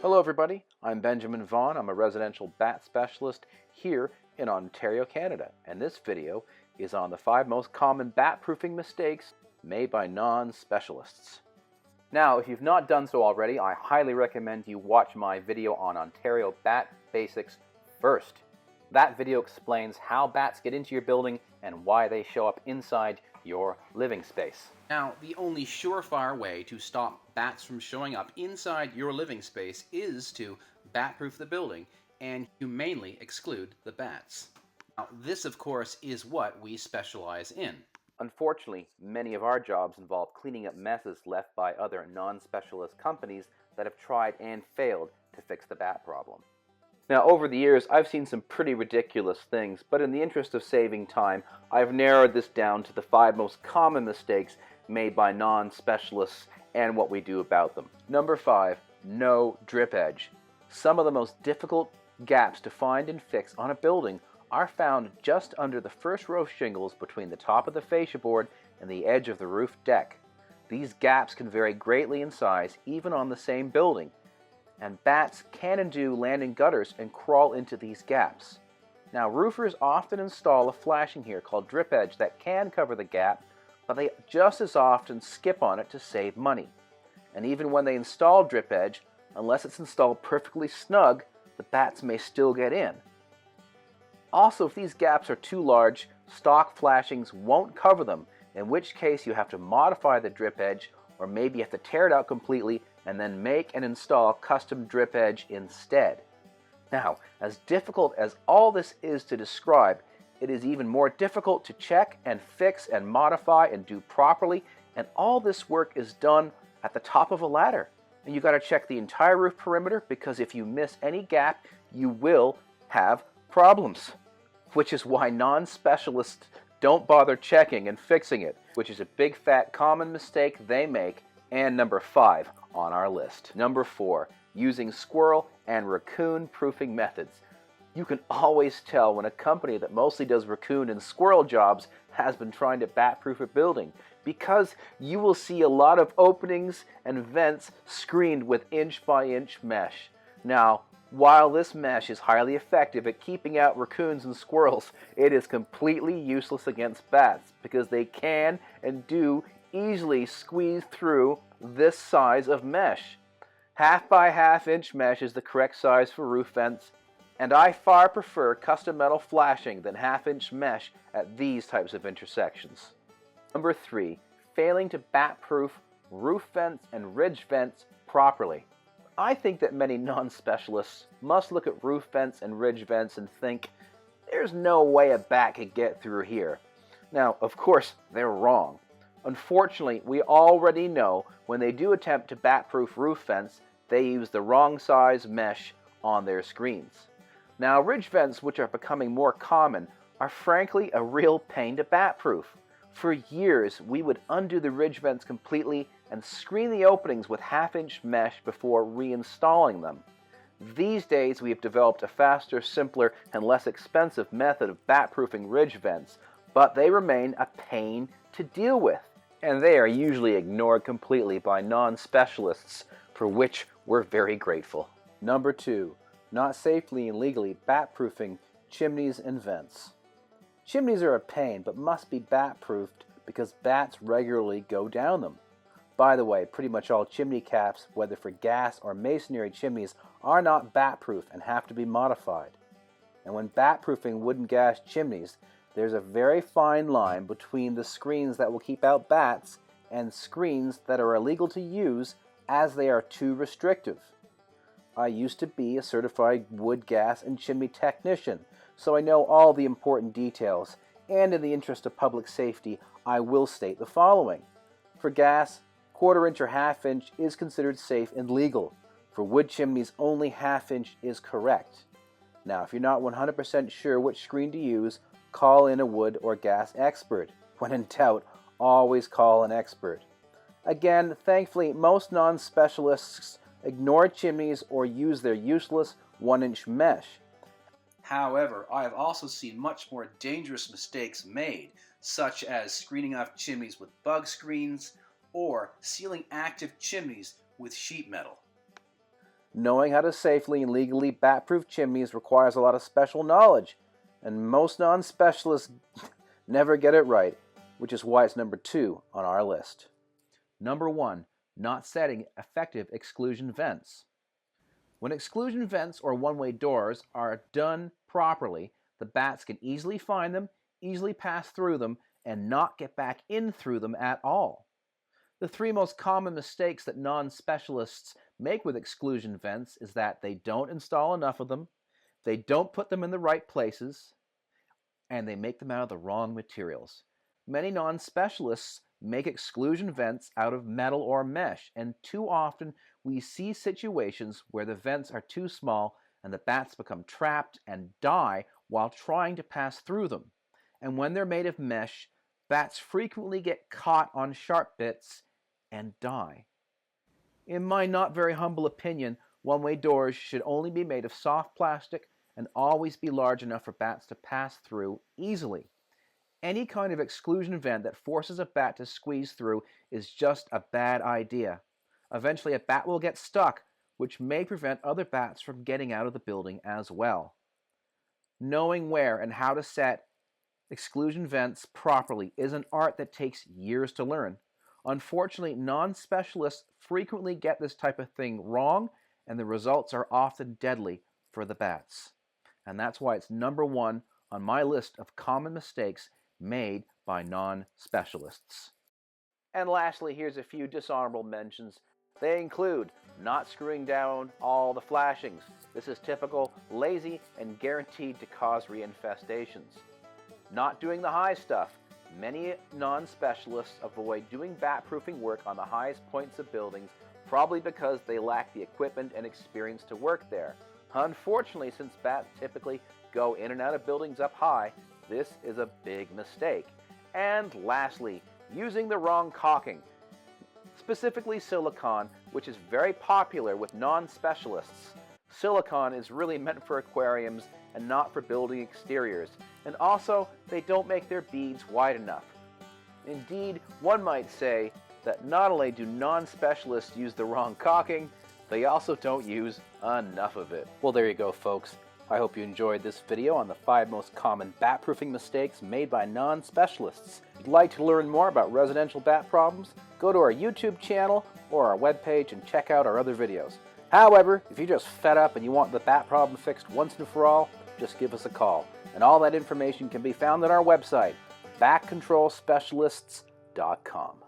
Hello everybody, I'm Benjamin Vaughn. I'm a residential bat specialist here in Ontario, Canada, and this video is on the 5 most common bat proofing mistakes made by non-specialists. Now, if you've not done so already, I highly recommend you watch my video on Ontario bat basics first. That video explains how bats get into your building and why they show up inside your living space. Now, the only surefire way to stop bats from showing up inside your living space is to bat-proof the building and humanely exclude the bats. Now, this, of course, is what we specialize in. Unfortunately, many of our jobs involve cleaning up messes left by other non-specialist companies that have tried and failed to fix the bat problem. Now, over the years, I've seen some pretty ridiculous things, but in the interest of saving time, I've narrowed this down to the 5 most common mistakes made by non-specialists and what we do about them. Number 5, no drip edge. Some of the most difficult gaps to find and fix on a building are found just under the first row of shingles between the top of the fascia board and the edge of the roof deck. These gaps can vary greatly in size, even on the same building, and bats can and do land in gutters and crawl into these gaps. Now, roofers often install a flashing here called drip edge that can cover the gap, but they just as often skip on it to save money. And even when they install drip edge, unless it's installed perfectly snug, the bats may still get in. Also, if these gaps are too large, stock flashings won't cover them, in which case you have to modify the drip edge, or maybe you have to tear it out completely and then make and install custom drip edge instead. Now, as difficult as all this is to describe, it is even more difficult to check and fix and modify and do properly, and all this work is done at the top of a ladder. And you got to check the entire roof perimeter, because if you miss any gap, you will have problems. Which is why non-specialists don't bother checking and fixing it, which is a big fat common mistake they make, and number 5 on our list. Number 4, using squirrel and raccoon proofing methods. You can always tell when a company that mostly does raccoon and squirrel jobs has been trying to bat-proof a building, because you will see a lot of openings and vents screened with inch-by-inch mesh. Now, while this mesh is highly effective at keeping out raccoons and squirrels, it is completely useless against bats, because they can and do easily squeeze through this size of mesh. 1/2 by 1/2 inch mesh is the correct size for roof vents, and I far prefer custom metal flashing than 1/2 inch mesh at these types of intersections. Number 3, failing to bat-proof roof vents and ridge vents properly. I think that many non-specialists must look at roof vents and ridge vents and think, there's no way a bat could get through here. Now, of course, they're wrong. Unfortunately, we already know when they do attempt to bat-proof roof vents, they use the wrong size mesh on their screens. Now, ridge vents, which are becoming more common, are frankly a real pain to bat-proof. For years, we would undo the ridge vents completely and screen the openings with 1/2 inch mesh before reinstalling them. These days, we have developed a faster, simpler, and less expensive method of bat-proofing ridge vents, but they remain a pain to deal with, and they are usually ignored completely by non-specialists, for which we're very grateful. Number 2, not safely and legally bat-proofing chimneys and vents. Chimneys are a pain, but must be bat-proofed because bats regularly go down them. By the way, pretty much all chimney caps, whether for gas or masonry chimneys, are not bat-proof and have to be modified. And when bat-proofing wooden gas chimneys, there's a very fine line between the screens that will keep out bats and screens that are illegal to use, as they are too restrictive. I used to be a certified wood, gas, and chimney technician, so I know all the important details, and in the interest of public safety, I will state the following. For gas, 1/4 inch or 1/2 inch is considered safe and legal. For wood chimneys, only 1/2 inch is correct. Now, if you're not 100% sure which screen to use, call in a wood or gas expert. When in doubt, always call an expert. Again, thankfully, most non-specialists ignore chimneys or use their useless 1 inch mesh. However, I have also seen much more dangerous mistakes made, such as screening off chimneys with bug screens or sealing active chimneys with sheet metal. Knowing how to safely and legally bat-proof chimneys requires a lot of special knowledge, and most non-specialists never get it right, which is why it's number 2 on our list. Number 1, not setting effective exclusion vents. When exclusion vents or one-way doors are done properly, the bats can easily find them, easily pass through them, and not get back in through them at all. The 3 most common mistakes that non-specialists make with exclusion vents is that they don't install enough of them, they don't put them in the right places, and they make them out of the wrong materials. Many non-specialists make exclusion vents out of metal or mesh, and too often we see situations where the vents are too small and the bats become trapped and die while trying to pass through them. And when they're made of mesh, bats frequently get caught on sharp bits and die. In my not very humble opinion, one-way doors should only be made of soft plastic and always be large enough for bats to pass through easily. Any kind of exclusion vent that forces a bat to squeeze through is just a bad idea. Eventually a bat will get stuck, which may prevent other bats from getting out of the building as well. Knowing where and how to set exclusion vents properly is an art that takes years to learn. Unfortunately, non-specialists frequently get this type of thing wrong, and the results are often deadly for the bats. And that's why it's number 1 on my list of common mistakes made by non-specialists. And lastly, here's a few dishonorable mentions. They include not screwing down all the flashings. This is typical, lazy, and guaranteed to cause reinfestations. Not doing the high stuff. Many non-specialists avoid doing bat-proofing work on the highest points of buildings, probably because they lack the equipment and experience to work there. Unfortunately, since bats typically go in and out of buildings up high, this is a big mistake. And lastly, using the wrong caulking, specifically silicone, which is very popular with non-specialists. Silicone is really meant for aquariums and not for building exteriors, and also they don't make their beads wide enough. Indeed, one might say that not only do non-specialists use the wrong caulking, they also don't use enough of it. Well, there you go, folks. I hope you enjoyed this video on the 5 most common bat-proofing mistakes made by non-specialists. If you'd like to learn more about residential bat problems, go to our YouTube channel or our webpage and check out our other videos. However, if you're just fed up and you want the bat problem fixed once and for all, just give us a call. And all that information can be found on our website, batcontrolspecialists.com.